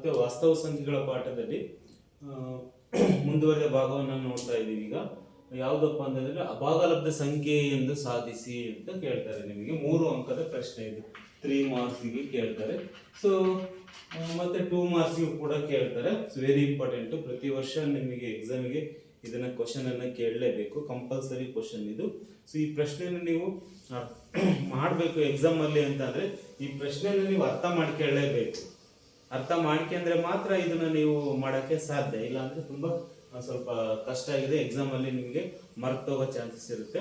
ಮತ್ತೆ ವಾಸ್ತವ ಸಂಖ್ಯೆಗಳ ಪಾಠದಲ್ಲಿ ಮುಂದುವರೆದ ಭಾಗವನ್ನು ನೋಡ್ತಾ ಇದ್ದೀವಿ. ಈಗ ಯಾವುದಪ್ಪ ಅಂತಂದ್ರೆ ಅಭಾಗಲಬ್ಧ ಸಂಖ್ಯೆ ಎಂದು ಸಾಧಿಸಿ ಅಂತ ಕೇಳ್ತಾರೆ. ನಿಮಗೆ 3 ಅಂಕದ ಪ್ರಶ್ನೆ ಇದು. 3 ಮಾರ್ಕ್ಸ್ಗೆ ಕೇಳ್ತಾರೆ. ಸೊ ಮತ್ತೆ 2 ಮಾರ್ಕ್ಸ್ಗೂ ಕೂಡ ಕೇಳ್ತಾರೆ. Very important. ಪ್ರತಿ ವರ್ಷ ನಿಮಗೆ ಎಕ್ಸಾಮಿಗೆ ಇದನ್ನ ಕ್ವಶನ್ ಅನ್ನ ಕೇಳಲೇಬೇಕು, ಕಂಪಲ್ಸರಿ ಕ್ವಶನ್ ಇದು. ಸೊ ಈ ಪ್ರಶ್ನೆಯನ್ನು ನೀವು ಮಾಡಬೇಕು ಎಕ್ಸಾಮ್ ಅಲ್ಲಿ ಅಂತ ಅಂದ್ರೆ ಈ ಪ್ರಶ್ನೆಯನ್ನು ನೀವು ಅರ್ಥ ಮಾಡ್ಕೊಳ್ಳೇಬೇಕು. ಅರ್ಥ ಮಾಡ್ಕೊಂಡ್ರೆ ಮಾತ್ರ ಇದನ್ನ ನೀವು ಮಾಡಕ್ಕೆ ಸಾಧ್ಯ. ಇಲ್ಲ ಅಂದ್ರೆ ತುಂಬಾ ಸ್ವಲ್ಪ ಕಷ್ಟ ಆಗಿದೆ. ಎಕ್ಸಾಮ್ ಅಲ್ಲಿ ನಿಮಗೆ ಮರ್ತೋಗೋ ಚಾನ್ಸಸ್ ಇರುತ್ತೆ.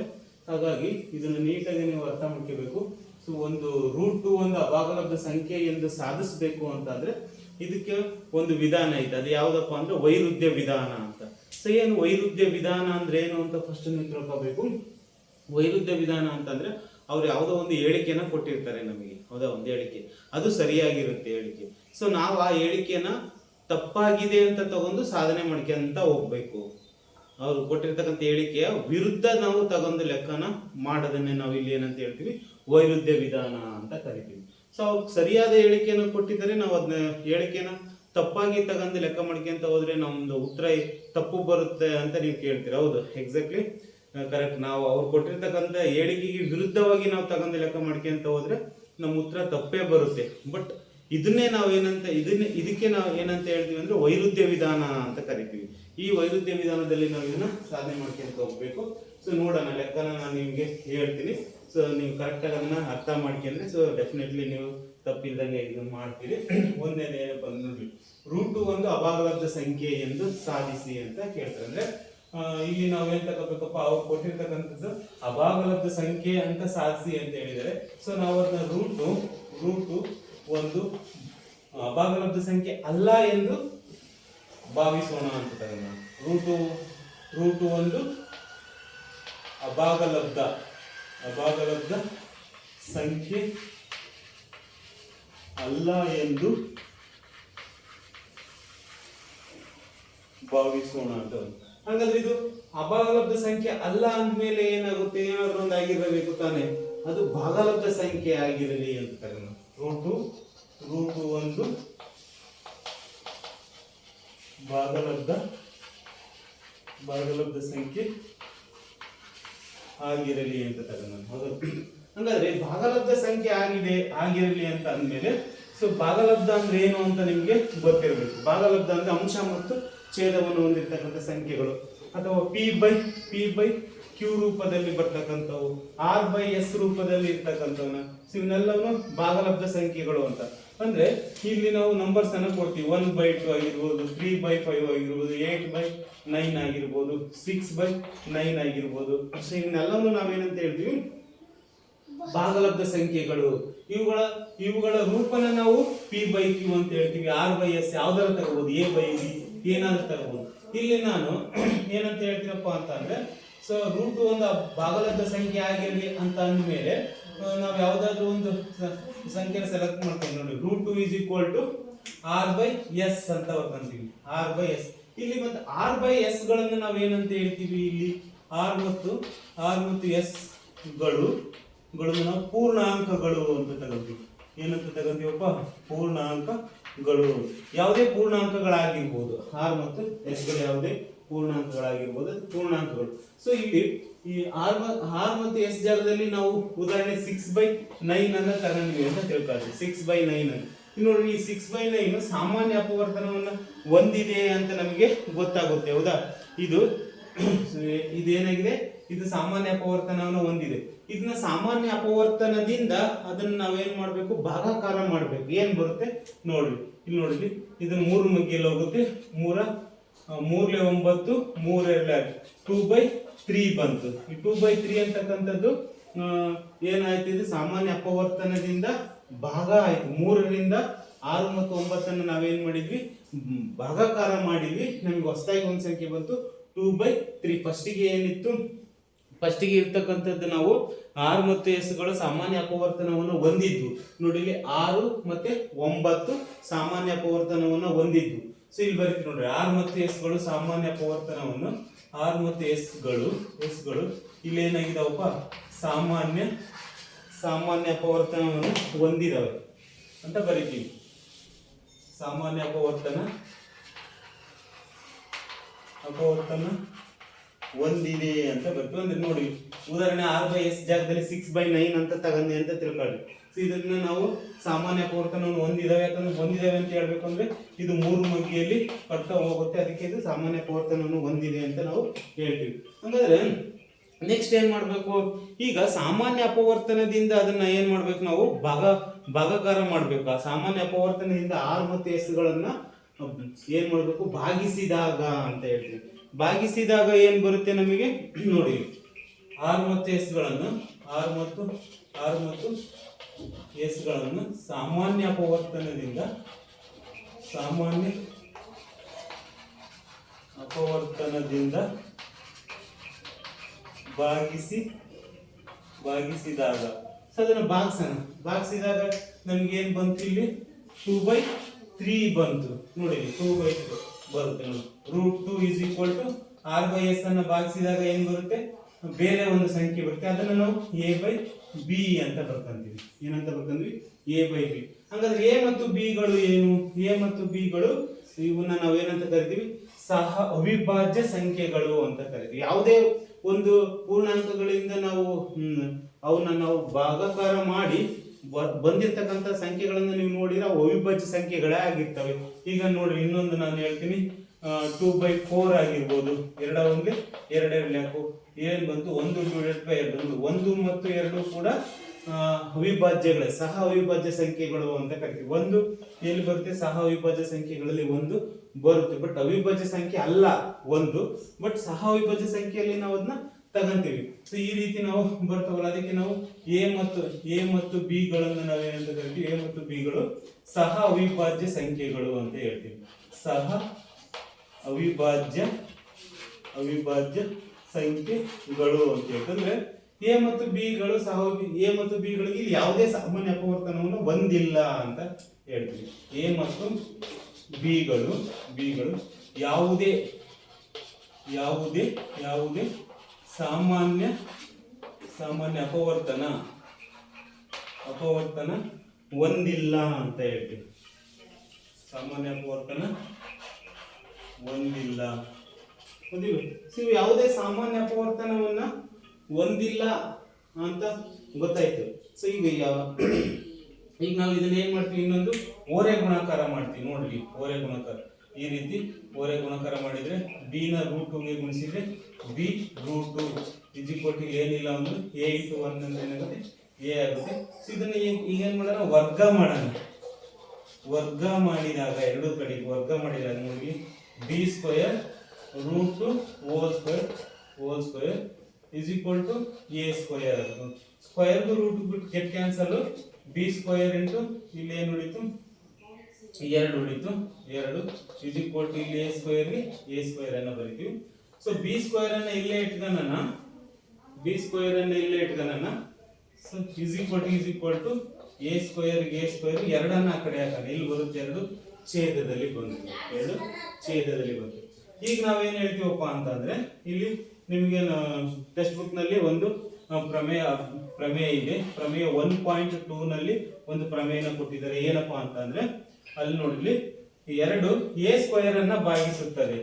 ಹಾಗಾಗಿ ಇದನ್ನು ನೀಟಾಗಿ ನೀವು ಅರ್ಥ ಮಾಡ್ಕೋಬೇಕು. ಸೊ ಒಂದು √2 ಒಂದು ಅಭಾಗಲಬ್ಧ ಸಂಖ್ಯೆ ಎಂದು ಸಾಧಿಸಬೇಕು ಅಂತ ಅಂದ್ರೆ ಇದಕ್ಕೆ ಒಂದು ವಿಧಾನ ಐತೆ. ಅದು ಯಾವ್ದಪ್ಪ ಅಂದ್ರೆ ವೈರುಧ್ಯ ವಿಧಾನ ಅಂತ. ಸೊ ಏನು ವೈರುಧ್ಯ ವಿಧಾನ ಅಂದ್ರೆ ಏನು ಅಂತ ಫಸ್ಟ್ ನೀವು ತಿಳ್ಕೋಬೇಕು. ವೈರುಧ್ಯ ವಿಧಾನ ಅಂತಂದ್ರೆ ಅವ್ರು ಯಾವುದೋ ಒಂದು ಹೇಳಿಕೆನ ಕೊಟ್ಟಿರ್ತಾರೆ ನಮಗೆ, ಹೌದಾ, ಒಂದು ಹೇಳಿಕೆ, ಅದು ಸರಿಯಾಗಿರುತ್ತೆ ಹೇಳಿಕೆ. ಸೊ ನಾವು ಆ ಹೇಳಿಕೆನ ತಪ್ಪಾಗಿದೆ ಅಂತ ತಗೊಂಡು ಸಾಧನೆ ಮಾಡ್ಕೊಂತ ಹೋಗ್ಬೇಕು. ಅವ್ರು ಕೊಟ್ಟಿರ್ತಕ್ಕಂಥ ಹೇಳಿಕೆಯ ವಿರುದ್ಧ ನಾವು ತಗೊಂಡು ಲೆಕ್ಕನ ಮಾಡೋದನ್ನೇ ನಾವು ಇಲ್ಲಿ ಏನಂತ ಹೇಳ್ತೀವಿ, ವೈರುಧ್ಯ ವಿಧಾನ ಅಂತ ಕರಿತೀವಿ. ಸೊ ಅವ್ರು ಸರಿಯಾದ ಹೇಳಿಕೆಯನ್ನು ಕೊಟ್ಟಿದ್ದಾರೆ, ನಾವು ಅದನ್ನ ಹೇಳಿಕೆನ ತಪ್ಪಾಗಿ ತಗೊಂಡು ಲೆಕ್ಕ ಮಾಡ್ಕೊಂತ ಹೋದ್ರೆ ನಮ್ದು ಉತ್ತರ ತಪ್ಪು ಬರುತ್ತೆ ಅಂತ ನೀವು ಕೇಳ್ತೀರ. ಹೌದು, ಎಕ್ಸಾಕ್ಟ್ಲಿ ಕರೆಕ್ಟ್. ನಾವು ಅವ್ರು ಕೊಟ್ಟಿರ್ತಕ್ಕಂಥ ಹೇಳಿಕೆಗೆ ವಿರುದ್ಧವಾಗಿ ನಾವು ತಗೊಂಡು ಲೆಕ್ಕ ಮಾಡ್ಕೊಂತ ಹೋದ್ರೆ ನಮ್ಮ ಉತ್ತರ ತಪ್ಪೇ ಬರುತ್ತೆ. ಬಟ್ ಇದನ್ನೇ ನಾವು ಇದಕ್ಕೆ ನಾವು ಏನಂತ ಹೇಳ್ತೀವಿ ಅಂದ್ರೆ ವೈರುಧ್ಯ ವಿಧಾನ ಅಂತ ಕರಿತೀವಿ. ಈ ವೈರುಧ್ಯ ವಿಧಾನದಲ್ಲಿ ನಾವು ಇದನ್ನ ಸಾಧನೆ ಮಾಡ್ಕೊಂತ ಹೋಗ್ಬೇಕು. ಸೊ ನೋಡೋಣ, ಲೆಕ್ಕನ ನಾನು ನಿಮ್ಗೆ ಹೇಳ್ತೀನಿ. ಸೊ ನೀವು ಕರೆಕ್ಟಾಗಿ ಅದನ್ನ ಅರ್ಥ ಮಾಡ್ಕೊಂಡ್ರೆ ಸೊ ಡೆಫಿನೆಟ್ಲಿ ನೀವು ತಪ್ಪಿಲ್ದಂಗೆ ಇದನ್ನ ಮಾಡ್ತೀರಿ. ಒಂದೇನೇ ಬಂದು ನೋಡ್ರಿ, √2 ಒಂದು ಅಭಾಗಲಬ್ಧ ಸಂಖ್ಯೆ ಎಂದು ಸಾಧಿಸಿ ಅಂತ ಕೇಳ್ತಾರೆ. ಅಂದ್ರೆ ಇಲ್ಲಿ ನಾವೇನ್ ತಗೋಬೇಕಪ್ಪ, ಅವ್ರು ಕೊಟ್ಟಿರ್ತಕ್ಕಂಥದ್ದು ಅಭಾಗಲಬ್ಧ ಸಂಖ್ಯೆ ಅಂತ ಸಾಧಿಸಿ ಅಂತ ಹೇಳಿದ್ದಾರೆ. ಸೊ ನಾವು ಅದನ್ನ √2 ಒಂದು ಅಭಾಗಲಬ್ಧ ಸಂಖ್ಯೆ ಅಲ್ಲ ಎಂದು ಭಾವಿಸೋಣ ಅಂತ ತಗೋಣ. √2 ಒಂದು ಅಭಾಗಲಬ್ಧ ಸಂಖ್ಯೆ ಅಲ್ಲ ಎಂದು ಭಾವಿಸೋಣ ಅಂತ. ಹಾಗಾದ್ರೆ ಇದು ಅಭಾಗಲಬ್ಧ ಸಂಖ್ಯೆ ಅಲ್ಲ ಅಂದ್ಮೇಲೆ ಏನಾಗುತ್ತೆ, ಏನಾದ್ರೂ ಒಂದು ಆಗಿರಬೇಕು ತಾನೆ, ಅದು ಭಾಗಲಬ್ಧ ಸಂಖ್ಯೆ ಆಗಿರಲಿ ಅಂತ ತಗೋಣ. √2 ಒಂದು ಭಾಗಲಬ್ಧ ಸಂಖ್ಯೆ ಆಗಿರಲಿ ಅಂತ ತಗೋಣ. ಹಂಗಾದ್ರೆ ಭಾಗಲಬ್ಧ ಸಂಖ್ಯೆ ಆಗಿರಲಿ ಅಂತ ಅಂದ್ಮೇಲೆ ಸೊ ಭಾಗಲಬ್ಧ ಅಂದ್ರೆ ಏನು ಅಂತ ನಿಮ್ಗೆ ಗೊತ್ತಿರಬೇಕು. ಭಾಗಲಬ್ಧ ಅಂದ್ರೆ ಅಂಶ ಮತ್ತು ಛೇದವನ್ನು ಹೊಂದಿರತಕ್ಕಂಥ ಸಂಖ್ಯೆಗಳು, ಅಥವಾ P/Q ರೂಪದಲ್ಲಿ ಬರ್ತಕ್ಕಂಥವು, R/S ರೂಪದಲ್ಲಿ ಇರ್ತಕ್ಕಂಥವನ್ನ, ಇವನ್ನೆಲ್ಲವೂ ಭಾಗಲಬ್ಧ ಸಂಖ್ಯೆಗಳು ಅಂತ. ಅಂದ್ರೆ ಇಲ್ಲಿ ನಾವು ನಂಬರ್ಸ್ ಅನ್ನ ಕೊಡ್ತೀವಿ. 1/2 ಆಗಿರ್ಬೋದು, 3/5 ಆಗಿರ್ಬೋದು, 8/9 ಆಗಿರ್ಬೋದು, 6/9 ಆಗಿರ್ಬೋದು. ಸೊ ಇವನ್ನೆಲ್ಲವೂ ನಾವೇನಂತ ಹೇಳ್ತೀವಿ, ಭಾಗಲಬ್ಧ ಸಂಖ್ಯೆಗಳು. ಇವುಗಳ ರೂಪನ ನಾವು P/Q ಅಂತ ಹೇಳ್ತೀವಿ. R/S ಯಾವ್ದಾರ ತಗೋಬಹುದು, A/B ಏನಾದ್ರೂ ತಗೋಬಹುದು. ಇಲ್ಲಿ ನಾನು ಏನಂತ ಹೇಳ್ತೀನಪ್ಪ ಅಂತ ಅಂದ್ರೆ, ಸೊ √2 ಒಂದು ಭಾಗಲಬ್ಧ ಸಂಖ್ಯೆ ಆಗಿರಲಿ ಅಂತ ಅಂದ್ಮೇಲೆ ನಾವು ಯಾವ್ದಾದ್ರು ಒಂದು ಸಂಖ್ಯೆನ ಸೆಲೆಕ್ಟ್ ಮಾಡ್ತೀವಿ. ನೋಡಿ, √2 R/S ಅಂತ ಬರ್ಕೊಂತೀವಿ. R/S ಇಲ್ಲಿ ಮತ್ತೆ R/S ಗಳನ್ನ ನಾವೇನಂತ ಹೇಳ್ತೀವಿ, ಇಲ್ಲಿ R ಮತ್ತು S ಗಳು ನಾವು ಪೂರ್ಣಾಂಕಗಳು ಅಂತ ತಗೋತೀವಿ. ಏನಂತ ತಗೋತೀವಪ್ಪ, ಪೂರ್ಣಾಂಕಗಳು. ಯಾವುದೇ ಪೂರ್ಣಾಂಕಗಳಾಗಿರ್ಬೋದು, R ಮತ್ತು S ಗಳು ಯಾವುದೇ ಪೂರ್ಣಾಂಕಗಳಾಗಿರ್ಬೋದು, ಅದು ಪೂರ್ಣಾಂಕಗಳು. ಸೊ ಇಲ್ಲಿ ಈ R ಮತ್ತು S ಜಾಗದಲ್ಲಿ ನಾವು ಉದಾಹರಣೆ 6/9 ಅನ್ನ ತಗೊಂಡ್ವಿ ಅಂತ ತಿಳ್ಕೊಳ್ತೀವಿ. 6/9 ನೋಡಿ, ಈ 6/9 ಸಾಮಾನ್ಯ ಅಪವರ್ತನವನ್ನ ಹೊಂದಿದೆ ಅಂತ ನಮಗೆ ಗೊತ್ತಾಗುತ್ತೆ. ಹೌದಾ, ಇದೇನಾಗಿದೆ, ಇದು ಸಾಮಾನ್ಯ ಅಪವರ್ತನವನ್ನು ಹೊಂದಿದೆ. ಇದನ್ನ ಸಾಮಾನ್ಯ ಅಪವರ್ತನದಿಂದ ಅದನ್ನ ನಾವೇನ್ ಮಾಡ್ಬೇಕು, ಭಾಗಾಕಾರ ಮಾಡ್ಬೇಕು. ಏನ್ ಬರುತ್ತೆ ನೋಡಿ, ಇಲ್ಲಿ ನೋಡಿದ್ವಿ, ಇದನ್ನ 3 ಮಗ್ಗಿಯಲ್ಲಿ ಹೋಗುತ್ತೆ. 3 3 9 3 2/3 ಬಂತು. ಈ 2/3 ಅಂತಕ್ಕಂಥದ್ದು ಏನಾಯ್ತು, ಇದು ಸಾಮಾನ್ಯ ಅಪವರ್ತನದಿಂದ ಭಾಗ ಆಯ್ತು. 3ರಿಂದ 6 ಮತ್ತು 9 ನಾವೇನ್ ಮಾಡಿದ್ವಿ, ಭಾಗಾಕಾರ ಮಾಡಿದ್ವಿ. ನಮ್ಗೆ ಹೊಸದಾಗಿ ಒಂದು ಸಂಖ್ಯೆ ಬಂತು, 2/3. ಫಸ್ಟಿಗೆ ಇರ್ತಕ್ಕಂಥದ್ದು ನಾವು R ಮತ್ತು S ಗಳು ಸಾಮಾನ್ಯ ಅಪವರ್ತನವನ್ನು ಹೊಂದಿದ್ದು. ನೋಡಿ, ಇಲ್ಲಿ 6 ಮತ್ತೆ 9 ಸಾಮಾನ್ಯ ಅಪವರ್ತನವನ್ನು ಹೊಂದಿದ್ದು. ಸೊ ಇಲ್ಲಿ ಬರೀತಿ ನೋಡ್ರಿ, R ಮತ್ತು S ಗಳು ಸಾಮಾನ್ಯ ಅಪವರ್ತನವನ್ನು, R ಮತ್ತು S ಗಳು ಇಲ್ಲಿ ಏನಾಗಿದಾವಪ್ಪ, ಸಾಮಾನ್ಯ ಅಪವರ್ತನವನ್ನು ಹೊಂದಿದವೆ ಅಂತ ಬರೀತೀವಿ. ಸಾಮಾನ್ಯ ಅಪವರ್ತನ ಒಂದಿದೆ ಅಂತ ಬರ್ತದೆ. ಅಂದ್ರೆ ನೋಡಿ, ಉದಾಹರಣೆ R/S ಜಾಗದಲ್ಲಿ 6/9 ಅಂತ ತಗೊಂಡೆ ಅಂತ ತಿಳ್ಕೊಳ್ಳಿ. ಸೊ ಇದನ್ನ ನಾವು ಸಾಮಾನ್ಯ ಅಪವರ್ತನವನ್ನು ಹೊಂದಿದಾವೆ. ಯಾಕಂದ್ರೆ ಹೊಂದಿದಾವೆ ಅಂತ ಹೇಳ್ಬೇಕು ಅಂದ್ರೆ ಇದು 3 ಮಗ್ಗಿಯಲ್ಲಿ ಕಟ್ತಾ ಹೋಗುತ್ತೆ, ಅದಕ್ಕೆ ಇದು ಸಾಮಾನ್ಯ ಅಪವರ್ತನವನ್ನು ಹೊಂದಿದೆ ಅಂತ ನಾವು ಹೇಳ್ತೀವಿ. ಹಾಗಾದ್ರೆ ನೆಕ್ಸ್ಟ್ ಏನ್ ಮಾಡ್ಬೇಕು, ಈಗ ಸಾಮಾನ್ಯ ಅಪವರ್ತನದಿಂದ ಅದನ್ನ ಏನ್ ಮಾಡ್ಬೇಕು, ನಾವು ಭಾಗಾಕಾರ ಮಾಡ್ಬೇಕು. ಆ ಸಾಮಾನ್ಯ ಅಪವರ್ತನದಿಂದ R ಮತ್ತು S ಗಳನ್ನ ಏನ್ ಮಾಡ್ಬೇಕು, ಭಾಗಿಸಿದಾಗ ಅಂತ ಹೇಳ್ತೀವಿ. ಭಾಗಿಸಿದಾಗ ಏನ್ ಬರುತ್ತೆ ನಮಗೆ ನೋಡಿ, R ಮತ್ತು S ಗಳನ್ನು ಸಾಮಾನ್ಯ ಅಪವರ್ತನದಿಂದ ಭಾಗಿಸಿದಾಗ, ಸೊ ಅದನ್ನ ಭಾಗಿಸಿದಾಗ ನಮ್ಗೆ ಏನ್ ಬಂತು, ಇಲ್ಲಿ 2/3 ಬಂತು. ನೋಡಿ 2/3 ಬರುತ್ತೆ. ನೋಡಿ √2 = R/S ಅನ್ನ ಭಾಗಿಸಿದಾಗ ಏನ್ ಬರುತ್ತೆ, ಬೇರೆ ಒಂದು ಸಂಖ್ಯೆ ಬರುತ್ತೆ. ಅದನ್ನ ನಾವು A/B ಅಂತ ಬರ್ಕೊಂತೀವಿ. ಏನಂತ ಬರ್ಕೊಂಡ್ವಿ, A/B. ಹಾಗಾದ್ರೆ A ಮತ್ತು B ಗಳು ಏನು, A ಮತ್ತು B ಗಳು ಇವನ್ನ ನಾವೇನಂತ ಕರಿತೀವಿ, ಸಹ ಅವಿಭಾಜ್ಯ ಸಂಖ್ಯೆಗಳು ಅಂತ ಕರಿತೀವಿ. ಯಾವುದೇ ಒಂದು ಪೂರ್ಣಾಂಕಗಳಿಂದ ನಾವು ಅವನ್ನ ನಾವು ಭಾಗಾಕಾರ ಮಾಡಿ ಬಂದಿರತಕ್ಕಂತ ಸಂಖ್ಯೆಗಳನ್ನು ನೀವು ನೋಡಿದ್ರೆ ಅವು ಅವಿಭಾಜ್ಯ ಸಂಖ್ಯೆಗಳೇ ಆಗಿರ್ತವೆ. ಈಗ ನೋಡಿ, ಇನ್ನೊಂದು ನಾನು ಹೇಳ್ತೀನಿ, 2/4 ಆಗಿರ್ಬೋದು. 2 1 2 2 ಏನ್ ಬಂತು, 1/2. 1 ಮತ್ತು 2 ಕೂಡ ಅವಿಭಾಜ್ಯಗಳೇ, ಸಹ ಅವಿಭಾಜ್ಯ ಸಂಖ್ಯೆಗಳು ಅಂತ ಕರಿತೀವಿ. 1 ಎಲ್ಲಿ ಬರುತ್ತೆ, ಸಹ ಅವಿಭಾಜ್ಯ ಸಂಖ್ಯೆಗಳಲ್ಲಿ 1 ಬರುತ್ತೆ, ಬಟ್ ಅವಿಭಾಜ್ಯ ಸಂಖ್ಯೆ ಅಲ್ಲ 1, ಬಟ್ ಸಹ ಅವಿಭಾಜ್ಯ ಸಂಖ್ಯೆಯಲ್ಲಿ ನಾವು ಅದನ್ನ ತಗಂತೀವಿ. ಸೊ ಈ ರೀತಿ ನಾವು ಬರ್ತಾವಲ್ಲ, ಅದಕ್ಕೆ ನಾವು A ಮತ್ತು B ಗಳನ್ನು ನಾವೇನಂತ ಕರಿತೀವಿ, A ಮತ್ತು B ಗಳು ಸಹ ಅವಿಭಾಜ್ಯ ಸಂಖ್ಯೆಗಳು ಅಂತ ಹೇಳ್ತೀವಿ. ಸಹ ಅವಿಭಾಜ್ಯ ಸಂಖ್ಯೆಗಳು ಅಂತ ಹೇಳ್ತಂದ್ರೆ A ಮತ್ತು B ಗಳು A ಮತ್ತು B ಗಳಿಗೆ ಯಾವುದೇ ಸಾಮಾನ್ಯ ಅಪವರ್ತನವನ್ನು ಹೊಂದಿಲ್ಲ ಅಂತ ಹೇಳ್ತೀವಿ. A ಮತ್ತು B ಗಳು ಯಾವುದೇ ಸಾಮಾನ್ಯ ಅಪವರ್ತನ ಹೊಂದಿಲ್ಲ ಅಂತ ಹೇಳ್ತೀವಿ. ಸಾಮಾನ್ಯ ಅಪವರ್ತನ ಹೊಂದಿಲ್ಲ. ಸೊ ಯಾವುದೇ ಸಾಮಾನ್ಯ ಅಪವರ್ತನವನ್ನ ಹೊಂದಿಲ್ಲ ಅಂತ ಗೊತ್ತಾಯ್ತು. ಸೊ ಈಗ ನಾವು ಇದನ್ನ ಏನ್ ಮಾಡ್ತೀವಿ, ಇನ್ನೊಂದು ಓರೆ ಗುಣಾಕಾರ ಮಾಡ್ತೀವಿ. ನೋಡ್ರಿ, ಓರೆ ಗುಣಾಕಾರ ಈ ರೀತಿ ಓರೆ ಗುಣಾಕಾರ ಮಾಡಿದ್ರೆ B ನ √2 ಗುಣಿಸಿದ್ರೆ B √2 = ಏನಿಲ್ಲ ಅಂದ್ರೆ A × 1 ಅಂದ್ರೆ ಏನಾಗುತ್ತೆ, A ಆಗುತ್ತೆ. ಸೊ ಇದನ್ನ ಈಗ ಏನ್ ಮಾಡೋಣ, ವರ್ಗ ಮಾಡಿದಾಗ ಎರಡು ಕಡೆಗೆ ವರ್ಗ ಮಾಡಿದಾಗ ನೋಡಿ, B² √2 whole square = A². Square root ಬಿಟ್ಟು ಗೆಟ್ ಕ್ಯಾನ್ಸಲ್, B² ಇಲ್ಲಿ ಏನು ಉಳಿತು, 2 ಉಳಿತು. 2 = ಇಲ್ಲಿ A² ಅನ್ನು ಬರೀತೀವಿ. ಸೊ B² ಅನ್ನ ಇಲ್ಲೇ ಇಟ್ಕೊಳ್ಳೋಣ. ಸೊ = A² ಎರಡನ್ನ ಆ ಕಡೆ ಹಾಕೋಣ. ಇಲ್ಲಿ ಬರುತ್ತೆ 2 ಛೇದದಲ್ಲಿ ಬಂತು. ಈಗ ನಾವೇನ್ ಹೇಳ್ತೀವಪ್ಪ ಅಂತಂದ್ರೆ, ಇಲ್ಲಿ ನಿಮಗೆ ಟೆಕ್ಸ್ಟ್ ಬುಕ್ ನಲ್ಲಿ ಒಂದು ಪ್ರಮೇಯ ಇದೆ. ಪ್ರಮೇಯ 1.2 ನಲ್ಲಿ ಒಂದು ಪ್ರಮೇಯನ ಕೊಟ್ಟಿದ್ದಾರೆ. ಏನಪ್ಪಾ ಅಂತಂದ್ರೆ, ಅಲ್ಲಿ ನೋಡ್ಲಿ, 2 A² ಅನ್ನ ಭಾಗಿಸುತ್ತದೆ.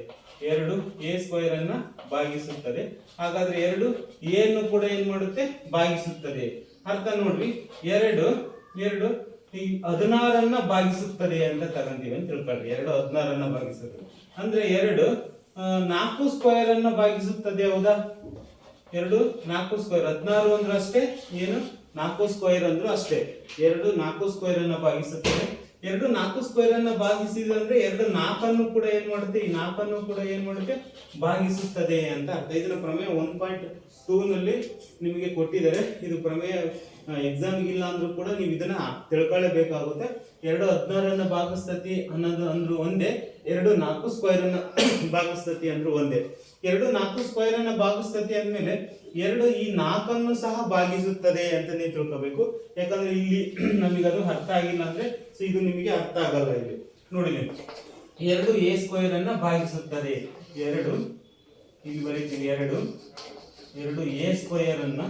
ಹಾಗಾದ್ರೆ 2 A ನ್ನು ಕೂಡ ಏನ್ ಮಾಡುತ್ತೆ, ಭಾಗಿಸುತ್ತದೆ. ಅರ್ಥ ನೋಡ್ರಿ, 2 16 ಅನ್ನ ಭಾಗಿಸುತ್ತದೆ ಅಂತ ತಗೊಂತೀವಿ ಅಂತ ತಿಳ್ಕೊಳ್ರಿ. 2 16 ಅನ್ನ ಭಾಗಿಸುತ್ತದೆ ಅಂದ್ರೆ 2 4² ಅನ್ನ ಭಾಗಿಸುತ್ತದೆ. ಹೌದಾ, 2 4² 16 ಅಂದ್ರೂ ಅಷ್ಟೇ, ಏನು 4² ಅಂದ್ರೂ ಅಷ್ಟೇ. 2 4² ಅನ್ನ ಭಾಗಿಸುತ್ತದೆ. 2 4² ಅನ್ನ ಭಾಗಿಸಿದ್ರೆ 2 4 ಅನ್ನು ಕೂಡ ಏನ್ ಮಾಡುತ್ತೆ, ಈ 4 ಅನ್ನು ಕೂಡ ಏನ್ ಮಾಡುತ್ತೆ, ಭಾಗಿಸುತ್ತದೆ ಅಂತ ಅರ್ಥ. ಇದನ್ನ ಪ್ರಮೇಯ 1.2 ನಲ್ಲಿ ನಿಮಗೆ ಕೊಟ್ಟಿದ್ದಾರೆ. ಇದು ಪ್ರಮೇಯ ಎಕ್ಸಾಮ್ ಇಲ್ಲ ಅಂದ್ರೂ ಕೂಡ ನೀವು ಇದನ್ನ ತಿಳ್ಕೊಳ್ಳೇಬೇಕಾಗುತ್ತೆ. 2 16 ಅನ್ನ ಭಾಗಿಸ್ತತಿ ಅನ್ನೋದು ಅಂದ್ರೂ ಒಂದೇ, 2 4² ಅನ್ನ ಭಾಗಿಸ್ತತಿ ಅಂದ್ರೂ ಒಂದೇ. 2 4² ಅನ್ನ ಭಾಗಿಸ್ತತಿ ಅಂದ್ಮೇಲೆ 2 ಈ 4 ಅನ್ನು ಸಹ ಭಾಗಿಸುತ್ತದೆ ಅಂತ ನೀವು ತಿಳ್ಕೋಬೇಕು. ಯಾಕಂದ್ರೆ ಇಲ್ಲಿ ನಮಗೆ ಅದು ಅರ್ಥ ಆಗಿಲ್ಲ ಅಂದ್ರೆ, ಸೊ ಇದು ನಿಮಗೆ ಅರ್ಥ ಆಗಲ್ಲ. ಇಲ್ಲಿ ನೋಡಿ, 2 A² ಅನ್ನ ಭಾಗಿಸುತ್ತದೆ. 2 ಇಲ್ಲಿ ಬರೀತೀವಿ, 2 A² ಅನ್ನ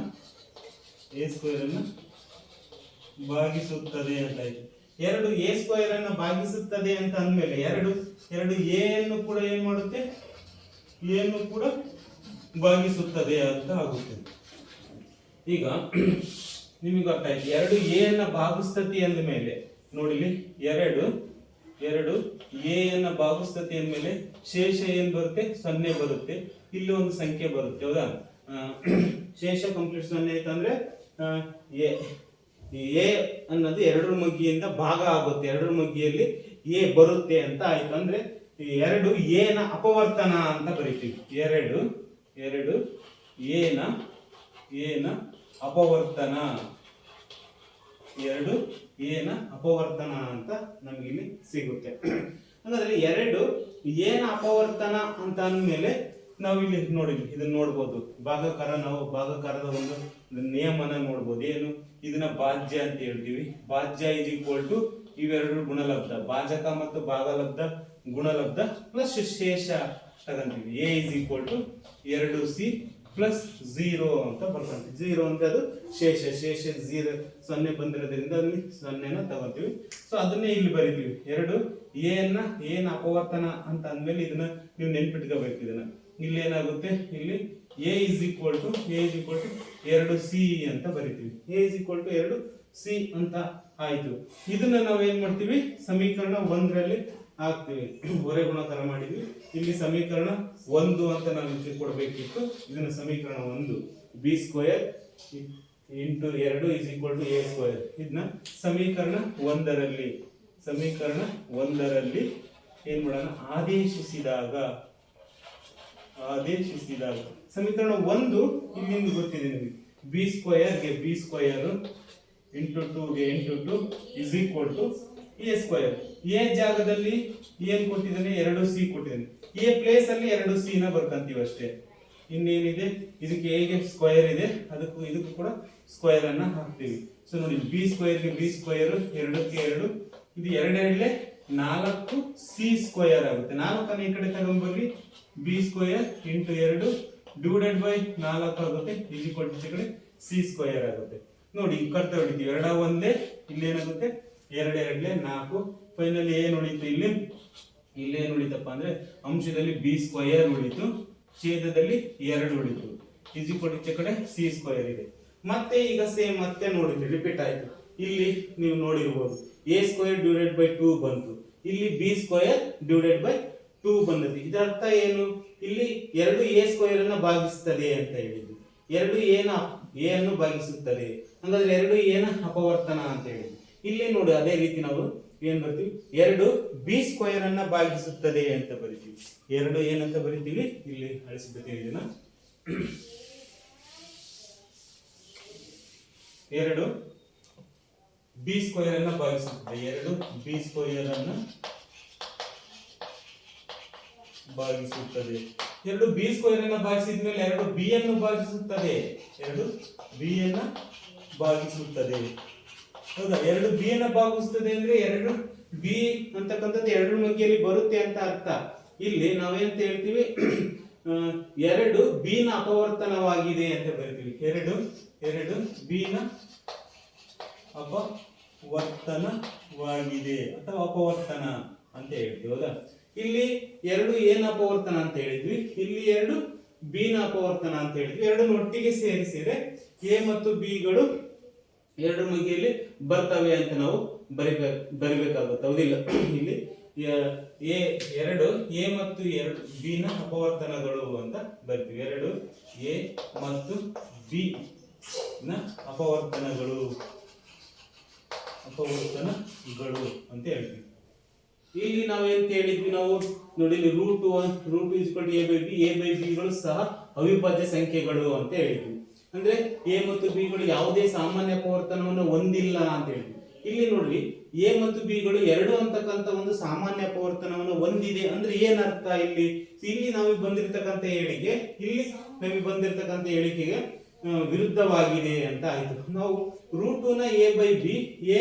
ಭಾಗಿಸುತ್ತದೆ ಅಂತ ಆಯ್ತು. ಎರಡು ಎ ಸ್ಕ್ವೇರ್ ಅನ್ನು ಭಾಗಿಸುತ್ತದೆ ಅಂತ ಅಂದ್ಮೇಲೆ ಎರಡು ಎ ಅನ್ನು ಕೂಡ ಏನ್ ಮಾಡುತ್ತೆ, ಎ ಅನ್ನು ಕೂಡ ಭಾಗಿಸುತ್ತದೆ ಅಂತ ಆಗುತ್ತೆ. ಈಗ ನಿಮಗೆ ಗೊತ್ತಾಯ್ತು, ಎರಡು ಎ ಅನ್ನ ಭಾಗಿಸ್ತತಿ ಅಂದ ಮೇಲೆ ನೋಡಿಲಿ, ಎರಡು ಎ ಅನ್ನ ಭಾಗಿಸ್ತತಿ ಅಂದ್ಮೇಲೆ ಶೇಷ ಏನ್ ಬರುತ್ತೆ, 0 ಬರುತ್ತೆ. ಇಲ್ಲಿ ಒಂದು ಸಂಖ್ಯೆ ಬರುತ್ತೆ, ಹೌದಾ? ಶೇಷ ಕಂಪ್ಲೀಟ್ 0 ಐತಂದ್ರೆ ಎ ಅನ್ನೋದು ಎರಡರ ಮಗ್ಗಿಯಿಂದ ಭಾಗ ಆಗುತ್ತೆ, ಎರಡರ ಮಗ್ಗಿಯಲ್ಲಿ ಎ ಬರುತ್ತೆ ಅಂತ ಆಯ್ತು. ಅಂದ್ರೆ ಎರಡು ಎ ನ ಅಪವರ್ತನ ಅಂತ ಬರೀತೀವಿ. ಎರಡು ಎ ನ ಅಪವರ್ತನ, ಎರಡು ಎ ನ ಅಪವರ್ತನ ಅಂತ ನಮ್ಗೆ ಇಲ್ಲಿ ಸಿಗುತ್ತೆ. ಹಾಗಾದ್ರೆ ಎರಡು ಎ ನ ಅಪವರ್ತನ ಅಂತ ಅಂದ್ಮೇಲೆ ನಾವು ಇಲ್ಲಿ ನೋಡಿ, ಇದನ್ನ ನೋಡ್ಬೋದು, ನಾವು ಭಾಗಕಾರದ ಒಂದು ನಿಯಮನ ನೋಡ್ಬೋದು. ಏನು, ಇದನ್ನ ಭಾಜ್ಯ ಅಂತ ಹೇಳ್ತೀವಿ. ಭಾಜ್ಯ ಇಸ್ ಈಕ್ವಲ್ ಟು ಇವೆರಡು ಗುಣಲಬ್ಧ, ಭಾಜಕ ಮತ್ತು ಭಾಗಲಬ್ಧ ಗುಣಲಬ್ಧ ಪ್ಲಸ್ ಶೇಷ ತಗೊಂತೀವಿ. A is equal to 2c plus 0 ಅಂತ ಬರ್ಕೊಂತೀವಿ. 0 ಅಂದ್ರೆ ಅದು ಶೇಷ 0 ಬಂದಿರೋದ್ರಿಂದ ಅಲ್ಲಿ 0ನ ತಗೊಂತೀವಿ. ಸೊ ಅದನ್ನೇ ಇಲ್ಲಿ ಬರೀತೀವಿ. ಎರಡು ಎ ನ ಅಪವರ್ತನ ಅಂತ ಅಂದ್ಮೇಲೆ ಇದನ್ನ ನೀವು ನೆನ್ಪಿಟ್ಕೋಬೇಕು. ಇದನ್ನ ಇಲ್ಲಿ ಏನಾಗುತ್ತೆ, ಇಲ್ಲಿ A is equal to 2c ಅಂತ ಬರೀತೀವಿ. A is equal to 2c ಅಂತ ಆಯ್ತು. ಇದನ್ನ ನಾವು ಏನ್ ಮಾಡ್ತೀವಿ, ಸಮೀಕರಣ 1ರಲ್ಲಿ ಹಾಕ್ತೀವಿ. ಹೊರೆ ಗುಣಾಕಾರ ಮಾಡಿದ್ವಿ. ಇಲ್ಲಿ ಸಮೀಕರಣ 1 ಅಂತ ನಾವು ಇಲ್ಲಿ ಕೊಡಬೇಕಿತ್ತು. ಇದನ್ನ ಸಮೀಕರಣ 1 b square into 2 is equal to a square. ಇದನ್ನ ಸಮೀಕರಣ 1ರಲ್ಲಿ ಏನ್ ಮಾಡೋಣ, ಆದೇಶಿಸಿದಾಗ ಸಮೀಕರಣ 1 ಇಲ್ಲಿಂದ ಗೊತ್ತಿದೆ ನಿಮಗೆ, ಬಿ ಸ್ಕ್ವೇರ್ಗೆ ಬಿ ಸ್ಕ್ವೇರ್ ಇಂಟು 2ಗೆ into 2 is equal to A square. A ಜಾಗದಲ್ಲಿ ಏನ್ ಕೊಟ್ಟಿದ್ದಾನೆ, 2c ಕೊಟ್ಟಿದ್ದಾನೆ. ಎ ಪ್ಲೇಸ್ ಅಲ್ಲಿ 2c ನ ಬರ್ಕಂತೀವಿ ಅಷ್ಟೇ. ಇನ್ನೇನಿದೆ, ಇದಕ್ಕೆ ಎಗೆ ಸ್ಕ್ವೇರ್ ಇದೆ, ಇದಕ್ಕೂ ಕೂಡ ಸ್ಕ್ವೇರ್ ಅನ್ನ ಹಾಕ್ತೀವಿ. ಸೊ ನೋಡಿ, ಬಿ ಸ್ಕ್ವೇರ್ಗೆ ಬಿ ಸ್ಕ್ವೇರ್, 2ಕ್ಕೆ 2, ಇದು 2 4c ಸ್ಕ್ವೇರ್ ಆಗುತ್ತೆ. 4 ಈ ಕಡೆ ತಗೊಂಡ್ಬರ್ರಿ, B square into 2 divided by 4 ಆಗುತ್ತೆ, ಇಸ್ ಈಕ್ವಲ್ ಟು ಕಡೆ ಸಿ ಸ್ಕ್ವೇರ್ ಆಗುತ್ತೆ. ನೋಡಿ, ಕರ್ತ ಹೊಡಿತೀವಿ, 2 ಒಂದೇ, ಇಲ್ಲಿ ಏನಾಗುತ್ತೆ 2 4. ಫೈನಲಿ ಏನ್ ಉಳಿತು, ಇಲ್ಲಿ ಏನ್ ಉಳಿತಪ್ಪ ಅಂದ್ರೆ ಅಂಶದಲ್ಲಿ ಬಿ ಸ್ಕ್ವೇರ್ ಉಳಿತು, ಛೇದದಲ್ಲಿ 2 ಉಳಿತು, ಇಸ್ ಈಕ್ವಲ್ ಟು ಕಡೆ ಸಿ ಸ್ಕ್ವೇರ್ ಇದೆ. ಮತ್ತೆ ಈಗ ಸೇಮ್ ಮತ್ತೆ ನೋಡಿದ್ವಿ, ರಿಪೀಟ್ ಆಯ್ತು. ಇಲ್ಲಿ ನೀವು ನೋಡಿರ್ಬೋದು, ಎ ಸ್ಕ್ವೇರ್ ಡಿವೈಡೆಡ್ ಬೈ 2 ಬಂತು, ಇಲ್ಲಿ ಬಿ ಸ್ಕ್ವೇರ್ ಡಿವೈಡೆಡ್ ಬೈ 2 ಬಂದಿದೆ. ಇದರ ಅರ್ಥ ಏನು, ಇಲ್ಲಿ 2 ಎ ಸ್ಕ್ವೇರ್ ಅನ್ನ ಭಾಗಿಸುತ್ತದೆ ಅಂತ ಹೇಳಿದ್ವಿ. 2 ಎ ಅನ್ನು ಭಾಗಿಸುತ್ತದೆ, ಹಾಗಾದ್ರೆ 2 ಎ ನ ಅಪವರ್ತನ ಅಂತ ಹೇಳಿದ್ವಿ. ಇಲ್ಲಿ ನೋಡಿ, ಅದೇ ರೀತಿ ನಾವು ಏನ್ ಬರ್ತೀವಿ, 2 ಬಿ ಸ್ಕ್ವೇರ್ ಅನ್ನ ಭಾಗಿಸುತ್ತದೆ ಅಂತ ಬರಿತೀವಿ. 2 ಏನಂತ ಬರಿತೀವಿ, ಇಲ್ಲಿ ಅಳಿಸ್ಬಿಡ್ತೀವಿ ಇದನ್ನ. 2 ಬಿ ಸ್ಕ್ವೇರ್ ಅನ್ನ ಭಾಗಿಸುತ್ತದೆ, 2 ಬಿ ಸ್ಕ್ವೇರ್ ಅನ್ನ ಭಾಗಿಸುತ್ತದೆ. 2 ಬಿ ಸ್ಕ್ವೇರ್ ಅನ್ನ ಭಾಗಿಸಿದ ಮೇಲೆ 2 ಬಿ ಅನ್ನು ಭಾಗಿಸುತ್ತದೆ, 2 ಬಿ ಅನ್ನ ಭಾಗಿಸುತ್ತದೆ. ಹೌದಾ, 2 ಬಿ ಅನ್ನ ಭಾಗಿಸುತ್ತದೆ ಅಂದ್ರೆ 2 ಬಿ ಅಂತಕ್ಕಂಥದ್ದು 2 ಮಗ್ಗಿಯಲ್ಲಿ ಬರುತ್ತೆ ಅಂತ ಅರ್ಥ. ಇಲ್ಲಿ ನಾವೇಂತ ಹೇಳ್ತೀವಿ, 2 ಬಿ ನ ಅಪವರ್ತನವಾಗಿದೆ ಅಂತ ಬರೀತೀವಿ. 2 ಬಿ ನ ಅಪವರ್ತನವಾಗಿದೆ ಅಥವಾ ಅಪವರ್ತನ ಅಂತ ಹೇಳ್ತೀವಿ. ಹೌದಾ, ಇಲ್ಲಿ 2 ಎ ನ ಅಪವರ್ತನ ಅಂತ ಹೇಳಿದ್ವಿ, ಇಲ್ಲಿ 2 ಬಿ ನ ಅಪವರ್ತನ ಅಂತ ಹೇಳಿದ್ವಿ. 2 ಒಟ್ಟಿಗೆ ಸೇರಿಸಿದ್ರೆ ಎ ಮತ್ತು ಬಿ ಗಳು 2 ಮಗ್ಗಿಯಲ್ಲಿ ಬರ್ತವೆ ಅಂತ ನಾವು ಬರಿಬೇಕಾಗುತ್ತೆ, ಹೌದಿಲ್ಲ? ಇಲ್ಲಿ 2 ಎ ಮತ್ತು 2 ಬಿ ನ ಅಪವರ್ತನಗಳು ಅಂತ ಬರ್ತೀವಿ. 2 ಎ ಮತ್ತು ಬಿ ನ ಅಪವರ್ತನಗಳು ಅಂತ ಹೇಳ್ತೀವಿ. ಇಲ್ಲಿ ನಾವೇಂತ ಹೇಳಿದ್ವಿ, ನಾವು ನೋಡಿ, root is equal to a by b ಗಳು ಸಹ ಅವಿಭಾಜ್ಯ ಸಂಖ್ಯೆಗಳು ಅಂತ ಹೇಳಿದ್ವಿ. ಅಂದ್ರೆ ಎ ಮತ್ತು ಬಿ ಗಳು ಯಾವುದೇ ಸಾಮಾನ್ಯ ಅಪವರ್ತನವನ್ನು ಹೊಂದಿಲ್ಲ ಅಂತ ಹೇಳಿದ್ವಿ. ಇಲ್ಲಿ ನೋಡ್ರಿ, ಎ ಮತ್ತು ಬಿ ಗಳು 2 ಅಂತಕ್ಕಂಥ ಒಂದು ಸಾಮಾನ್ಯ ಅಪವರ್ತನವನ್ನು ಹೊಂದಿದೆ ಅಂದ್ರೆ ಏನರ್ಥ, ಇಲ್ಲಿ ನಮಗೆ ಬಂದಿರತಕ್ಕಂಥ ಹೇಳಿಕೆಗೆ ವಿರುದ್ಧವಾಗಿದೆ ಅಂತ ಆಯ್ತು. ನಾವು ರೂಟ್ ನ ಎ ಬೈ ಬಿ, ಎ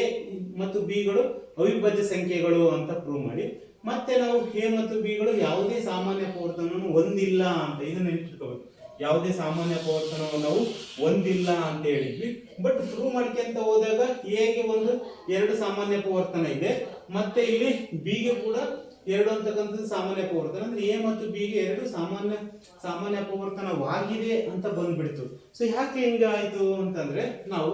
ಮತ್ತು ಬಿ ಗಳು ಅವಿಭಾಜ್ಯ ಸಂಖ್ಯೆಗಳು ಅಂತ ಪ್ರೂವ್ ಮಾಡಿ, ಮತ್ತೆ ನಾವು ಎ ಮತ್ತು ಬಿ ಗಳು ಯಾವುದೇ ಸಾಮಾನ್ಯ ಅಪವರ್ತನವನ್ನು ಹೊಂದಿಲ್ಲ ಅಂತ ಇದನ್ನ ನೆನಪಿಟ್ಕೋಬೇಕು. ಯಾವುದೇ ಸಾಮಾನ್ಯ ಅಪವರ್ತನವನ್ನು ನಾವು ಹೊಂದಿಲ್ಲ ಅಂತ ಹೇಳಿದ್ವಿ. ಬಟ್ ಪ್ರೂವ್ ಮಾಡ್ಕೊಂತ ಹೋದಾಗ ಎಗೆ ಒಂದು 2 ಸಾಮಾನ್ಯ ಅಪವರ್ತನ ಇದೆ, ಮತ್ತೆ ಇಲ್ಲಿ ಬಿಗೆ ಕೂಡ 2 ಅಂತಕ್ಕಂಥದ್ದು ಸಾಮಾನ್ಯ ಅಪವರ್ತನ. ಅಂದ್ರೆ ಎ ಮತ್ತು ಬಿಗೆ 2 ಸಾಮಾನ್ಯ ಅಪವರ್ತನವಾಗಿದೆ ಅಂತ ಬಂದ್ಬಿಡ್ತು. ಸೊ ಯಾಕೆ ಹಿಂಗ ಆಯ್ತು ಅಂತಂದ್ರೆ ನಾವು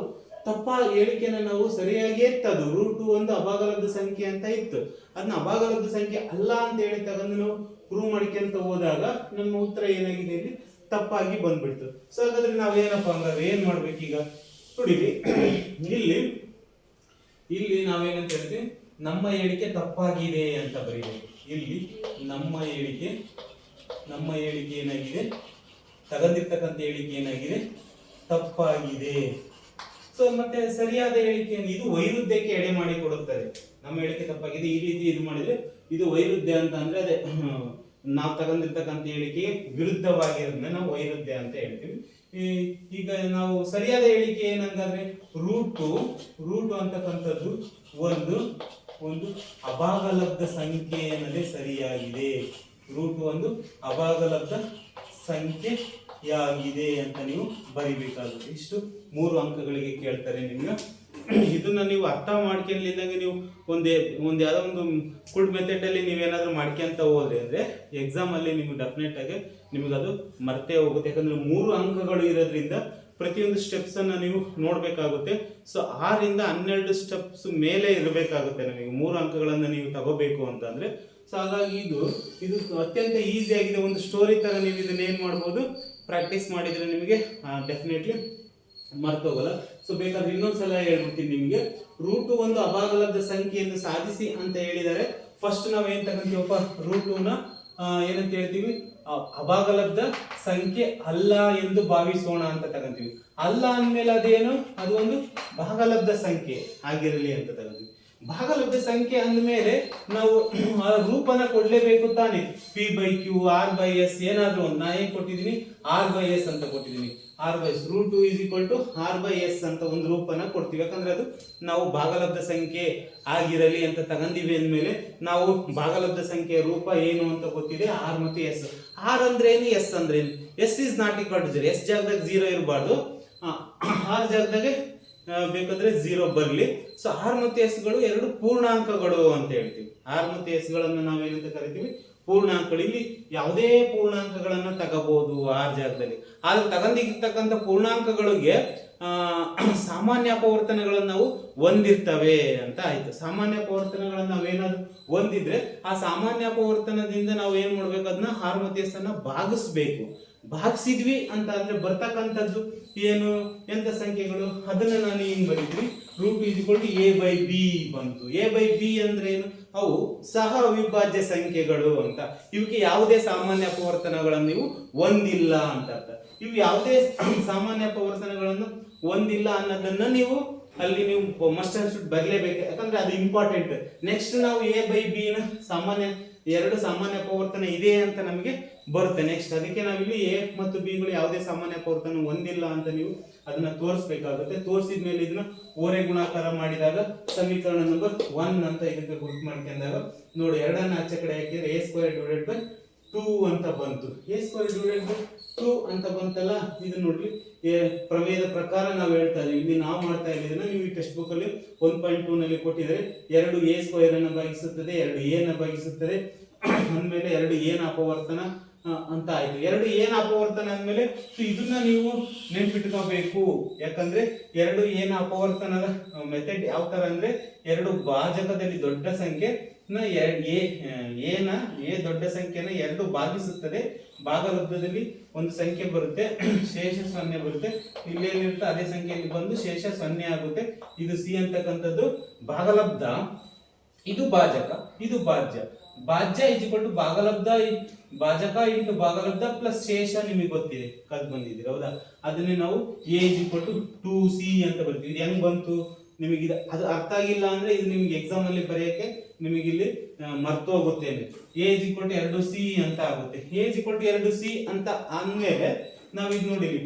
ತಪ್ಪಾದ ಹೇಳಿಕೆನ ನಾವು ಸರಿಯಾಗಿ ಎತ್ತದು √1 ಅಭಾಗಲಬ್ಧ ಸಂಖ್ಯೆ ಅಂತ ಇತ್ತು, ಅದನ್ನ ಅಭಾಗಲಬ್ಧ ಸಂಖ್ಯೆ ಅಲ್ಲ ಅಂತ ಹೇಳಿ ತಗೊಂಡು ನಾವು ಪ್ರೂವ್ ಮಾಡ್ಕೊಂತ ಹೋದಾಗ ನಮ್ಮ ಉತ್ತರ ಏನಾಗಿದೆ ಇಲ್ಲಿ ತಪ್ಪಾಗಿ ಬಂದ್ಬಿಡ್ತು. ಸೊ ಹಾಗಾದ್ರೆ ನಾವೇನಪ್ಪ ಅಂದ್ರೆ ಏನ್ ಮಾಡ್ಬೇಕೀಗ ನೋಡಿರಿ, ಇಲ್ಲಿ ನಾವೇನಂತ ಹೇಳ್ತೀವಿ, ನಮ್ಮ ಹೇಳಿಕೆ ತಪ್ಪಾಗಿದೆ ಅಂತ ಬರೀಬೇಕು. ಇಲ್ಲಿ ನಮ್ಮ ಹೇಳಿಕೆ ಏನಾಗಿದೆ, ತಗೊಂಡಿರ್ತಕ್ಕಂಥ ಹೇಳಿಕೆ ಏನಾಗಿದೆ, ತಪ್ಪಾಗಿದೆ. ಸೊ ಮತ್ತೆ ಸರಿಯಾದ ಹೇಳಿಕೆ ಇದು ವೈರುಧ್ಯಕ್ಕೆ ಎಡೆ ಮಾಡಿ ಕೊಡುತ್ತದೆ. ನಮ್ಮ ಹೇಳಿಕೆ ತಪ್ಪಾಗಿದೆ, ಈ ರೀತಿ ಇದು ಮಾಡಿದ್ರೆ ಇದು ವೈರುಧ್ಯ ಅಂತ ಅಂದ್ರೆ ಅದೇ ನಾವು ತಗೊಂಡಿರ್ತಕ್ಕಂಥ ಹೇಳಿಕೆಗೆ ವಿರುದ್ಧವಾಗಿರೋದನ್ನ ನಾವು ವೈರುಧ್ಯ ಅಂತ ಹೇಳ್ತೀವಿ. ಈಗ ನಾವು ಸರಿಯಾದ ಹೇಳಿಕೆ ಏನಂದ್ರೆ ರೂಟ್ ಅಂತಕ್ಕಂಥದ್ದು ಒಂದು ಅಭಾಗಲಬ್ಧ ಸಂಖ್ಯೆ ಅನ್ನೋದೇ ಸರಿಯಾಗಿದೆ. ರೂಟ್ ಒಂದು ಅಭಾಗಲಬ್ಧ ಸಂಖ್ಯೆಯಾಗಿದೆ ಅಂತ ನೀವು ಬರಿಬೇಕಾಗುತ್ತೆ. ಇಷ್ಟು 3 ಅಂಕಗಳಿಗೆ ಕೇಳ್ತಾರೆ ನಿಮ್ಗೆ. ಇದನ್ನ ನೀವು ಅರ್ಥ ಮಾಡ್ಕೊಂಡಿದ್ದಂಗೆ ನೀವು ಒಂದ್ ಯಾವ್ದೋ ಒಂದು ಫುಡ್ ಮೆಥಡ್ ಅಲ್ಲಿ ನೀವೇನಾದ್ರೂ ಮಾಡ್ಕೊಂತ ಹೋದ್ರೆ ಅಂದ್ರೆ ಎಕ್ಸಾಮ್ ಅಲ್ಲಿ ನಿಮ್ಗೆ ಡೆಫಿನೆಟ್ ಆಗಿ ನಿಮ್ಗೆ ಅದು ಮರ್ತೇ ಹೋಗುತ್ತೆ. ಯಾಕಂದ್ರೆ 3 ಅಂಕಗಳು ಇರೋದ್ರಿಂದ ಪ್ರತಿಯೊಂದು ಸ್ಟೆಪ್ಸ್ ಅನ್ನ ನೀವು ನೋಡ್ಬೇಕಾಗುತ್ತೆ. ಸೊ 6 ರಿಂದ 12 ಸ್ಟೆಪ್ಸ್ ಮೇಲೆ ಇರಬೇಕಾಗುತ್ತೆ ನಮಗೆ 3 ಅಂಕಗಳನ್ನ ನೀವು ತಗೋಬೇಕು ಅಂತಂದ್ರೆ. ಸೊ ಹಾಗಾಗಿ ಇದು ಅತ್ಯಂತ ಈಸಿ ಆಗಿದೆ. ಒಂದು ಸ್ಟೋರಿ ತರ ನೀವು ಇದನ್ನ ಏನ್ ಮಾಡ್ಬೋದು, ಪ್ರಾಕ್ಟೀಸ್ ಮಾಡಿದ್ರೆ ನಿಮಗೆ ಡೆಫಿನೆಟ್ಲಿ ಮರ್ತೋಗಲ್ಲ. ಸೊ ಬೇಕಾದ್ರೆ ಇನ್ನೊಂದ್ಸಲ ಹೇಳ್ಬಿಡ್ತೀನಿ ನಿಮಗೆ. √1 ಅಭಾಗಲಬ್ಧ ಸಂಖ್ಯೆಯನ್ನು ಸಾಧಿಸಿ ಅಂತ ಹೇಳಿದರೆ ಫಸ್ಟ್ ನಾವ್ ಏನ್ ತಗೊಂತೀವಪ್ಪ, √2ನ ಏನಂತ ಹೇಳ್ತೀವಿ, ಅಭಾಗಲಬ್ಧ ಸಂಖ್ಯೆ ಅಲ್ಲ ಎಂದು ಭಾವಿಸೋಣ ಅಂತ ತಗೊಂತೀವಿ. ಅಲ್ಲ ಅಂದ್ಮೇಲೆ ಅದೇನು, ಅದು ಒಂದು ಭಾಗಲಬ್ಧ ಸಂಖ್ಯೆ ಆಗಿರಲಿ ಅಂತ ತಗೊಂತೀವಿ. ಭಾಗಲಬ್ಧ ಸಂಖ್ಯೆ ಅಂದ್ಮೇಲೆ ನಾವು ರೂಪನ ಕೊಡ್ಲೇಬೇಕು ತಾನೆ. p/q r/s ಏನಾದ್ರೂ ಒಂದು ನಾ ಏನ್ ಕೊಟ್ಟಿದ್ದೀನಿ, r/s ಅಂತ ಕೊಟ್ಟಿದ್ದೀನಿ. r/s √2 r/s ಅಂತ ಒಂದು ರೂಪನ ಕೊಡ್ತೀವಿ. ಯಾಕಂದ್ರೆ ಅದು ನಾವು ಭಾಗಲಬ್ಧ ಸಂಖ್ಯೆ ಆಗಿರಲಿ ಅಂತ ತಗೊಂಡಿವಿ ಅಂದ್ಮೇಲೆ ನಾವು ಭಾಗಲಬ್ಧ ಸಂಖ್ಯೆಯ ರೂಪ ಏನು ಅಂತ ಗೊತ್ತಿದೆ, r ಮತ್ತು s. r ಅಂದ್ರೆ ಏನು, s ಅಂದ್ರೆ ಏನು. s is not equal to 0. s ಜಾಗದಾಗ 0 ಇರಬಾರ್ದು, r ಜಾಗದಾಗೆ ಬೇಕಾದ್ರೆ 0 ಬರಲಿ. ಸೊ r ಮತ್ತು s ಗಳು 2 ಪೂರ್ಣಾಂಕಗಳು ಅಂತ ಹೇಳ್ತೀವಿ. r ಮತ್ತು s ಗಳನ್ನ ನಾವೇನಂತ ಕರಿತೀವಿ, ಪೂರ್ಣಾಂಕಗಳು. ಇಲ್ಲಿ ಯಾವುದೇ ಪೂರ್ಣಾಂಕಗಳನ್ನ ತಗೋಬಹುದು r ಜಾಗದಲ್ಲಿ. ಆದ್ರೆ ತಗೊಂಡಿರ್ತಕ್ಕಂಥ ಪೂರ್ಣಾಂಕಗಳಿಗೆ ಸಾಮಾನ್ಯ ಅಪವರ್ತನಗಳನ್ನು ನಾವು ಹೊಂದಿರ್ತವೆ ಅಂತ ಆಯ್ತು. ಸಾಮಾನ್ಯ ಅಪವರ್ತನಗಳನ್ನು ನಾವೇನಾದ್ರು ಹೊಂದಿದ್ರೆ ಆ ಸಾಮಾನ್ಯ ಅಪವರ್ತನದಿಂದ ನಾವು ಏನ್ ಮಾಡ್ಬೇಕು, ಅದನ್ನ r ಮತ್ತು s ಅನ್ನ ಭಾಗಿಸ್ಬೇಕು. ಭಾಗಿಸಿದ್ವಿ ಅಂತ ಅಂದ್ರೆ ಬರ್ತಕ್ಕಂಥದ್ದು ಏನು, ಎಂತ ಸಂಖ್ಯೆಗಳು, ಅದನ್ನ ನಾನು ಹಿಂಗ್ ಬರೀತೀನಿ. √2 a/b ಬಂತು. a/b ಅಂದ್ರೆ ಏನು, ಅವು ಸಹ ಅವಿಭಾಜ್ಯ ಸಂಖ್ಯೆಗಳು ಅಂತ. ಇವಕ್ಕೆ ಯಾವುದೇ ಸಾಮಾನ್ಯ ಅಪವರ್ತನಗಳನ್ನು ನೀವು ಹೊಂದಿಲ್ಲ ಅಂತ ಅರ್ಥ. ಇವು ಯಾವುದೇ ಸಾಮಾನ್ಯ ಅಪವರ್ತನಗಳನ್ನು ಹೊಂದಿಲ್ಲ ಅನ್ನೋದನ್ನ ನೀವು ಅಲ್ಲಿ ನೀವು ಮಸ್ಟ್ ಅಂಡ್ ಶುಡ್ ಬರಲೇಬೇಕು. ಯಾಕಂದ್ರೆ ಅದು ಇಂಪಾರ್ಟೆಂಟ್. ನೆಕ್ಸ್ಟ್ ನಾವು a/b ನ ಎರಡು ಸಾಮಾನ್ಯ ಅಪವರ್ತನ ಇದೆ ಅಂತ ನಮಗೆ ಬರುತ್ತೆ ನೆಕ್ಸ್ಟ್. ಅದಕ್ಕೆ ನಾವಿಲ್ಲಿ a ಮತ್ತು b ಗಳು ಯಾವುದೇ ಸಾಮಾನ್ಯ ಅಪವರ್ತನ ಹೊಂದಿಲ್ಲ ಅಂತ ನೀವು ಅದನ್ನ ತೋರಿಸಬೇಕಾಗುತ್ತೆ. ತೋರಿಸಿದ ಮೇಲೆ ಇದನ್ನ ಓರೆ ಗುಣಾಕಾರ ಮಾಡಿದಾಗ ಸಮೀಕರಣ ನಂಬರ್ 1 ಅಂತ ಇದಕ್ಕೆ ಗುರುತು ಮಾಡ್ಕೊಂಡಾಗ ನೋಡಿ, ಎರಡನ್ನ ಆಚೆ ಕಡೆ ಹಾಕಿದ್ರೆ a² / 2 ಅಂತ ಬಂತು. a² / 2 ಅಂತ ಬಂತಲ್ಲ, ಇದು ನೋಡ್ರಿ ಪ್ರಮೇಯದ ಪ್ರಕಾರ ನಾವು ಹೇಳ್ತಾ ಇದೀವಿ. ಇಲ್ಲಿ ನಾವು ಮಾಡ್ತಾ ಇದ್ದೀವಿ, ನೀವು ಈ ಟೆಕ್ಸ್ಟ್ ಬುಕ್ ಅಲ್ಲಿ 1.2 ನಲ್ಲಿ ಕೊಟ್ಟಿದ್ದಾರೆ. 2 a² ಅನ್ನು ಭಾಗಿಸುತ್ತದೆ, 2 a ನ ಭಾಗಿಸುತ್ತದೆ ಅಂದ್ಮೇಲೆ 2 a ನ ಅಪವರ್ತನ ಅಂತ ಆಯ್ತು. 2 a ನ ಅಪವರ್ತನ ಅಂದ್ಮೇಲೆ ಇದನ್ನ ನೀವು ನೆನ್ಪಿಟ್ಕೋಬೇಕು. ಯಾಕಂದ್ರೆ 2 a ನ ಅಪವರ್ತನದ ಮೆಥಡ್ ಯಾವ ತರ ಅಂದ್ರೆ, 2 ಭಾಜಕದಲ್ಲಿ ದೊಡ್ಡ ಸಂಖ್ಯೆ a ದೊಡ್ಡ ಸಂಖ್ಯೆನ 2 ಭಾಗಿಸುತ್ತದೆ. ಭಾಗಲಬ್ಧದಲ್ಲಿ ಒಂದು ಸಂಖ್ಯೆ ಬರುತ್ತೆ, ಶೇಷ 0 ಬರುತ್ತೆ. ಇಲ್ಲೇನಿರುತ್ತೆ ಅದೇ ಸಂಖ್ಯೆಯಲ್ಲಿ ಬಂದು ಶೇಷ 0 ಆಗುತ್ತೆ. ಇದು ಸಿ ಅಂತಕ್ಕಂಥದ್ದು ಭಾಗಲಬ್ಧ, ಇದು ಭಾಜಕ, ಇದು ಭಾಜ್ಯ. ಭಾಜ್ಯ = ಭಾಜಕ ಇಂಟು ಭಾಗಲಬ್ಧ ಪ್ಲಸ್ ಶೇಷ ನಿಮಗೆ ಗೊತ್ತಿದೆ, ಕದ್ ಬಂದಿದ್ದೀರಿ ಹೌದಾ. ಅದನ್ನೇ ನಾವು a = 2c ಅಂತ ಬರ್ತೀವಿ. ಇದು ಹೆಂಗ್ ಬಂತು ನಿಮಗೆ, ಅದು ಅರ್ಥ ಆಗಿಲ್ಲ ಅಂದ್ರೆ ಇದು ನಿಮ್ಗೆ ಎಕ್ಸಾಮ್ ಅಲ್ಲಿ ಬರೆಯಕ್ಕೆ ನಿಮಗೆ ಇಲ್ಲಿ ಮರ್ತು ಹೋಗುತ್ತೆ. a = 2c ಅಂತ ಆಗುತ್ತೆ. a = 2c ಅಂತ ಅಂದ್ಮೇಲೆ ನಾವು ಇದು ನೋಡಿವಿ,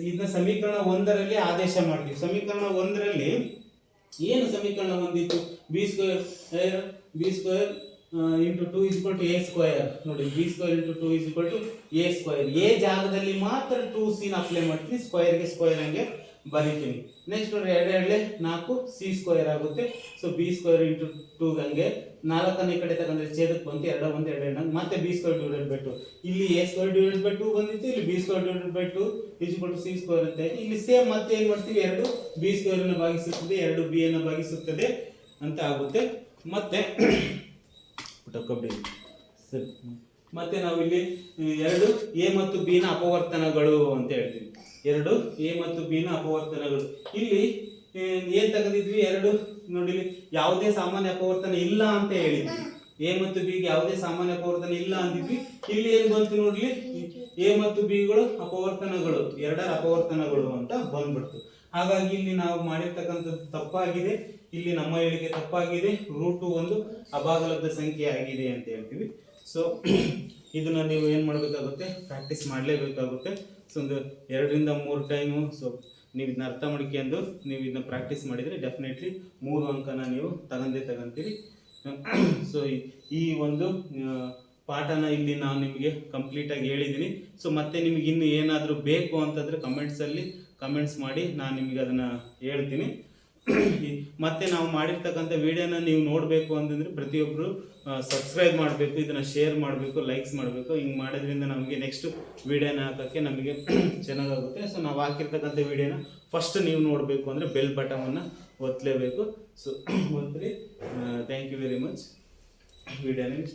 ಇದನ್ನ ಸಮೀಕರಣ 1ರಲ್ಲಿ ಆದೇಶ ಮಾಡ್ತೀವಿ. ಸಮೀಕರಣ 1ರಲ್ಲಿ ಏನು ಸಮೀಕರಣ ಹೊಂದಿತ್ತು, b² into 2 is equal to A square. ನೋಡಿ B square into 2 is equal to A square. A ಜಾಗದಲ್ಲಿ ಮಾತ್ರ 2c ನ ಅಪ್ಲೈ ಮಾಡ್ತೀನಿ, ಸ್ಕ್ವಯರ್ಗೆ ಸ್ಕ್ವಯರ್ ಹಂಗೆ ಬರೀತೀನಿ. ನೆಕ್ಸ್ಟ್ ನೋಡಿ 2 2 4 ಸಿ ಸ್ಕ್ವಯರ್ ಆಗುತ್ತೆ. ಸೊ ಬಿ ಸ್ಕ್ವಯರ್ ಇಂಟು 2 ಹಂಗೆ 4 ಈ ಕಡೆ ತಗೊಂಡ್ರೆ ಛೇದಕ್ಕೆ ಬಂತು, 2 1 2 2 ಮತ್ತೆ ಬಿ ಸ್ಕ್ವಯರ್ ಡಿವೈಡೆಡ್ ಬೈ 2. ಇಲ್ಲಿ ಎ ಸ್ಕ್ವಯರ್ ಡಿವೈಡೆಡ್ ಬೈ 2 ಬಂದಿತ್ತು, ಇಲ್ಲಿ b square divided by 2 is equal to c square ಅಂತ ಇದೆ. ಇಲ್ಲಿ ಸೇಮ್ ಮತ್ತೆ ಏನು ಮಾಡ್ತೀವಿ, 2 ಬಿ ಸ್ಕ್ವಯರ್ ಅನ್ನು ಭಾಗಿಸುತ್ತದೆ, 2 ಬಿ ಅನ್ನು ಭಾಗಿಸುತ್ತದೆ ಅಂತ ಆಗುತ್ತೆ. ಮತ್ತೆ ಸರಿ, ಮತ್ತೆ ನಾವು ಇಲ್ಲಿ 2 ಎ ಮತ್ತು ಬಿ ನ ಅಪವರ್ತನಗಳು ಅಂತ ಹೇಳ್ತೀವಿ. 2 ಎ ಮತ್ತು ಬಿ ನ ಅಪವರ್ತನಗಳು. ಇಲ್ಲಿ ಏನ್ ತೆಗೆದಿದ್ವಿ, 2 ನೋಡಿ ಯಾವುದೇ ಸಾಮಾನ್ಯ ಅಪವರ್ತನ ಇಲ್ಲ ಅಂತ ಹೇಳಿದ್ವಿ. ಎ ಮತ್ತು ಬಿ ಗೆ ಯಾವುದೇ ಸಾಮಾನ್ಯ ಅಪವರ್ತನ ಇಲ್ಲ ಅಂದಿದ್ವಿ. ಇಲ್ಲಿ ಏನ್ ಬಂತು ನೋಡ್ಲಿ, ಎ ಮತ್ತು ಬಿ ಗಳು ಅಪವರ್ತನಗಳು, 2ರ ಅಪವರ್ತನಗಳು ಅಂತ ಬಂದ್ಬಿಡ್ತು. ಹಾಗಾಗಿ ಇಲ್ಲಿ ನಾವು ಮಾಡಿರ್ತಕ್ಕಂಥದ್ದು ತಪ್ಪಾಗಿದೆ, ಇಲ್ಲಿ ನಮ್ಮ ಹೇಳಿಕೆ ತಪ್ಪಾಗಿದೆ. ರೂಟು ಒಂದು ಅಭಾಗಲಬ್ಧ ಸಂಖ್ಯೆ ಆಗಿದೆ ಅಂತ ಹೇಳ್ತೀವಿ. ಸೊ ಇದನ್ನ ನೀವು ಏನು ಮಾಡಬೇಕಾಗುತ್ತೆ, ಪ್ರಾಕ್ಟೀಸ್ ಮಾಡಲೇಬೇಕಾಗುತ್ತೆ. ಸೊ ಒಂದು 2 ರಿಂದ 3 ಟೈಮು ಸೊ ನೀವು ಇದನ್ನ ಅರ್ಥ ಮಾಡ್ಕೊಂಡು ನೀವು ಇದನ್ನ ಪ್ರಾಕ್ಟೀಸ್ ಮಾಡಿದರೆ ಡೆಫಿನೆಟ್ಲಿ 3 ಅಂಕನ ನೀವು ತಗೊಂತೀರಿ. ಸೊ ಈ ಒಂದು ಪಾಠನ ಇಲ್ಲಿ ನಾನು ನಿಮಗೆ ಕಂಪ್ಲೀಟಾಗಿ ಹೇಳಿದ್ದೀನಿ. ಸೊ ಮತ್ತೆ ನಿಮಗೆ ಇನ್ನು ಏನಾದರೂ ಬೇಕು ಅಂತಂದರೆ ಕಮೆಂಟ್ಸ್ ಮಾಡಿ, ನಾನು ನಿಮಗೆ ಅದನ್ನು ಹೇಳ್ತೀನಿ. ಮತ್ತೆ ನಾವು ಮಾಡಿರ್ತಕ್ಕಂಥ ವಿಡಿಯೋನ ನೀವು ನೋಡಬೇಕು ಅಂತಂದರೆ ಪ್ರತಿಯೊಬ್ಬರು ಸಬ್ಸ್ಕ್ರೈಬ್ ಮಾಡಬೇಕು, ಇದನ್ನು ಶೇರ್ ಮಾಡಬೇಕು, ಲೈಕ್ಸ್ ಮಾಡಬೇಕು. ಹಿಂಗೆ ಮಾಡೋದ್ರಿಂದ ನಮಗೆ ನೆಕ್ಸ್ಟ್ ವಿಡಿಯೋನ ಹಾಕೋಕ್ಕೆ ನಮಗೆ ಚೆನ್ನಾಗಾಗುತ್ತೆ. ಸೊ ನಾವು ಹಾಕಿರ್ತಕ್ಕಂಥ ವಿಡಿಯೋನ ಫಸ್ಟ್ ನೀವು ನೋಡಬೇಕು ಅಂದರೆ ಬೆಲ್ ಬಟನನ್ನು ಒತ್ತಲೇಬೇಕು. ಸೊ ಒತ್ತಿರಿ. Thank you very much. ವಿಡಿಯೋನ